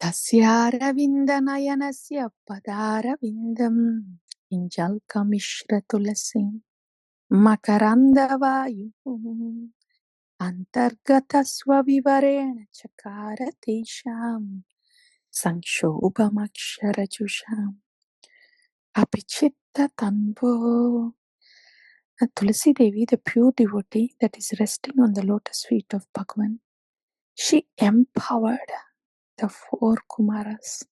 तस्यारविन्दनयनस्य पदारविन्दम् इञ्जल्कमिश्रतुलसीं मकरन्दवायुः अन्तर्गतस्वविवरेण चकार तेषां संक्षोभमक्षरजुषाम् अपि चित्ततन्वो. Tulsi Devi, the pure devotee that is resting on the lotus feet of Bhagavan, she empowered the four Kumaras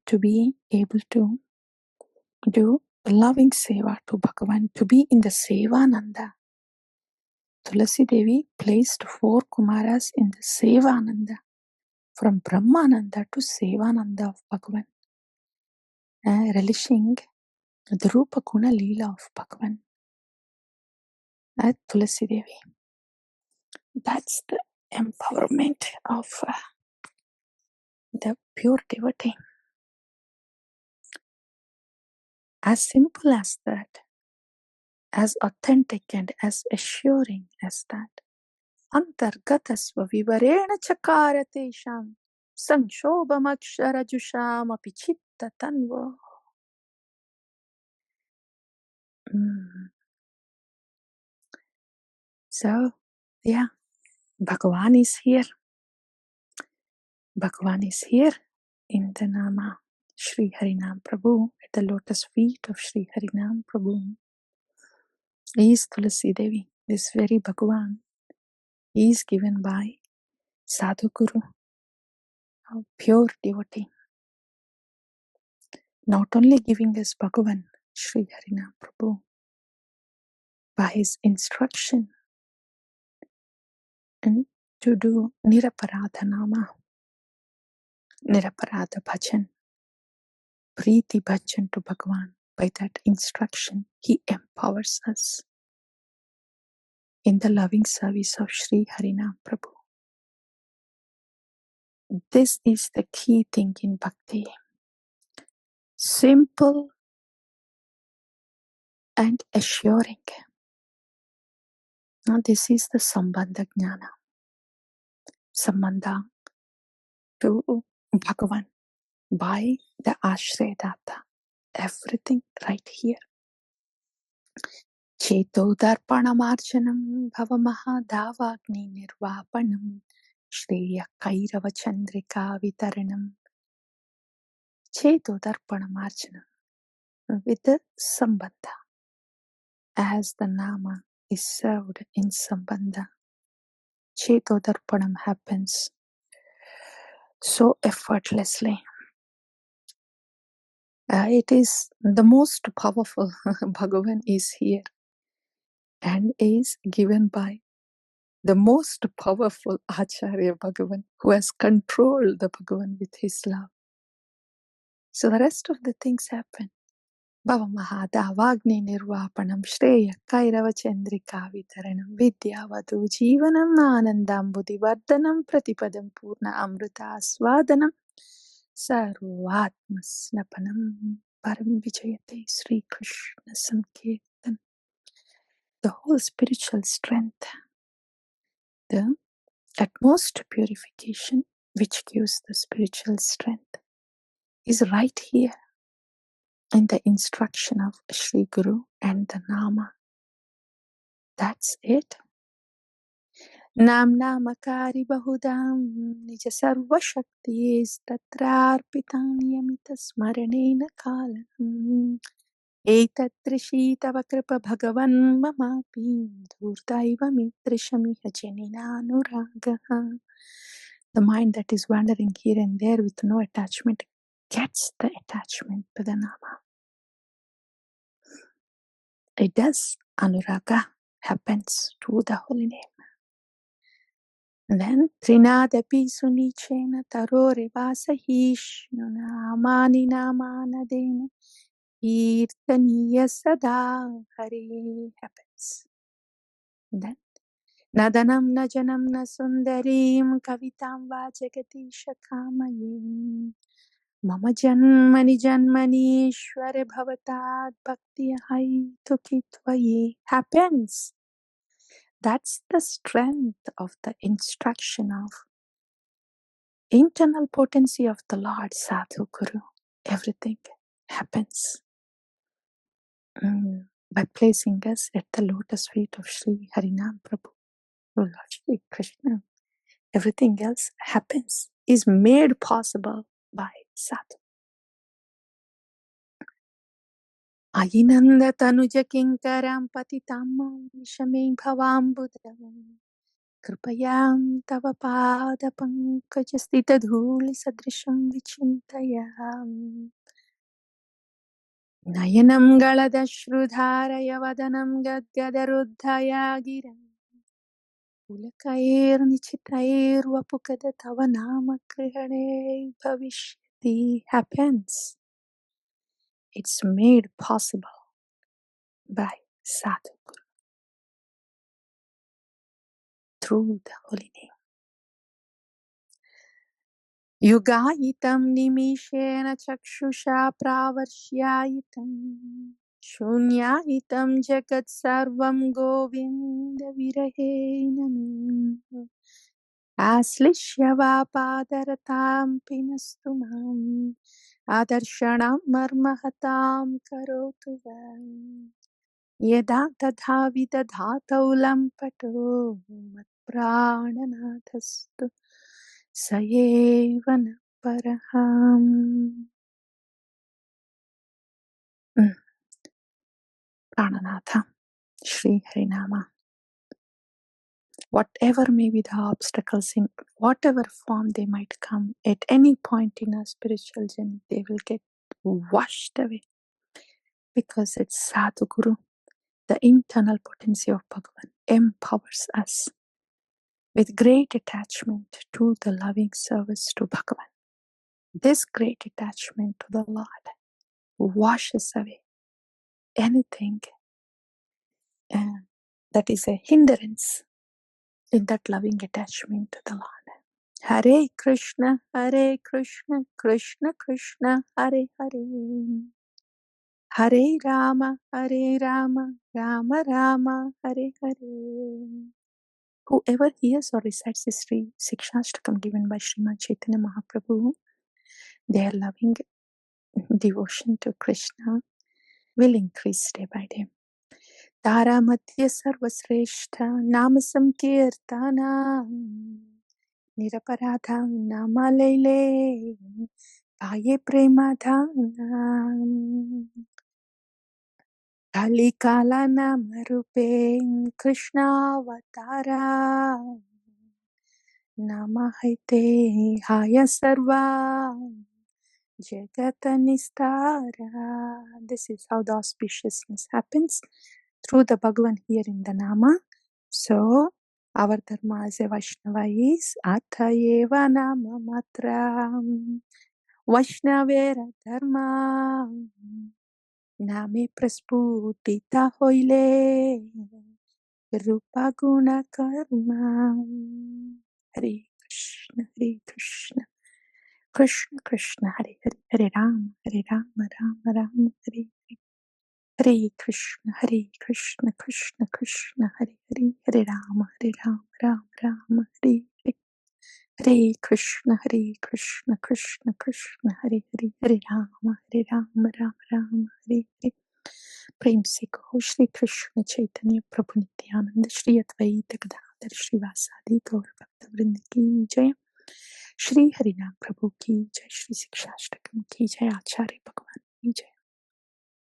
to be able to do loving seva to Bhagavan, to be in the Sevananda. Tulasi Devi placed four Kumaras in the Sevananda, from Brahmananda to Sevananda of Bhagavan, relishing the Rupa Guna Leela of Bhagavan. Tulasi Devi. That's the empowerment of the pure devotee. As simple as that, as authentic and as assuring as that. Antargatasva vivarena chakara tesham sanshobhamaksharajusham api chitta tanvo. So, yeah, Bhagavan is here. Bhagavan is here in the Nama Shri Harinam Prabhu, at the lotus feet of Shri Harinam Prabhu. He is Tulasi Devi, this very Bhagavan. He is given by Sadhu Guru, a pure devotee. Not only giving us Bhagavan, Shri Harinam Prabhu, by his instruction and to do Niraparada Nama, Niraparada Bhajan, Preeti Bhajan to Bhagavan. By that instruction, he empowers us in the loving service of Shri Harinam Prabhu. This is the key thing in Bhakti. Simple and assuring. Now this is the Sambandha Jnana. Sambandha to Bhagavan by the Ashrayadata. Everything right here. Cheto darpanamarjanam bhavamaha davagni nirvapanam shreya kairava chandrika vitaranam. Cheto darpanamarjanam, with the Sambandha, as the Nama is served in Sambandha. Cheto darpanam happens so effortlessly. It is the most powerful. Bhagavan is here and is given by the most powerful Acharya Bhagavan, who has controlled the Bhagavan with his love. So the rest of the things happen. Bhava Mahadavagni Nirvapanam Shreya Kairava Chandrika Vitaranam Vidyavadu Jivanam Anandam Buddhivardhanam Pratipadam Purna Amrita Swadanam Sarvatma Snapanam Param Vijayate Sri Krishna Sankirtan. The whole spiritual strength, the utmost purification which gives the spiritual strength, is right here in the instruction of Shri Guru and the Nama. That's it. Nam Namakari Bahudam Nija Sarva Shakti Tatrarpitam Yamita Smaranena Kalam Etatrishita Vakripa Bhagavan Mamapi Dhurtaiva Mitrishamiha Janina Nuragaha. The mind that is wandering here and there with no attachment gets the attachment to the Nama. It does. Anuraga happens to the holy name. And then Trinadapi Sunichena Tarore Vasahishna Amani Namanadena Irtaniya Sada Hari happens. And then Nadanam Najanam Nasundarim Kavitam Vajagati Shakamayim Mama Janmani Janmani Ishware Bhavatad Bhakti Hai Tukitvaye happens. That's the strength of the instruction of internal potency of the Lord Sadhu Guru, everything happens by placing us at the lotus feet of Sri Harinam Prabhu, Lord Shri Krishna. Everything else happens, is made possible by Sadhu. Ayinanda tanuja kinkaram patitamam vishamim bhavam buddhavam kripayam tava pada pankajastita dhuli sadrisham vichintayam nayanam galadashrudharaya vadanam gadgadaruddhaya giram पुलकैर् निचितैर्वपुकद तव नाम गृहणे भविष्यति happens. It's made possible by Sadhu Guru through the holy name. Yugayitam nimishena chakshusha pravarshyayitam shunyayitam jagat sarvam govinda virahena me. Aslishya pinastu mam adarshanam marmahatam karotu vam yada tadha vidadhatau lampato matprananathastu sayevana paraham. Prananatha, Sri Harinama. Whatever may be the obstacles in whatever form they might come at any point in our spiritual journey, they will get washed away because it's Sadhu Guru, the internal potency of Bhagavan, empowers us with great attachment to the loving service to Bhagavan. This great attachment to the Lord washes away anything that is a hindrance in that loving attachment to the Lord. Hare Krishna, Krishna Krishna, Hare Hare. Hare Rama, Rama Rama, Hare Hare. Whoever hears or recites this Sri Sikshastakam given by Srimad Chaitanya Mahaprabhu, their loving devotion to Krishna will increase day by day. Tara Madhya Sarvasreshta Nama Samkirtana Niraparadha Nama Lele Paye Premadhana Kali Kala Nama Rupe Krishna Avatara Nama Haite Haya Sarva Jagatanistara. This is how the auspiciousness happens through the Bhagavan here in the Nama. So, our Dharma as a Vaishnava is Athayeva Nama Matra Vaishnavera Dharma Name Prasputita Hoile Rupa Guna Karma. Hare Krishna, Hare Krishna, Krishna Krishna, Hare Hare, Hare Rama, Rama Rama, Hare Hare. Hare Krishna, Krishna Krishna, Hare Hare, Hare Rama, Rama, Hare Hare. Hare Krishna, Krishna Krishna, Hare Hare, Hare Rama, Rama, Hare Hare. Prem se kaho Shri Krishna Chaitanya Prabhu Nityananda Shri Advaita Gadadhar Shrivasadi Gaur Bhakta Vrinda ki jai. Shri Harinam Prabhu ki jai. Shri Sikshastakam ki jai. Acharya Bhagavan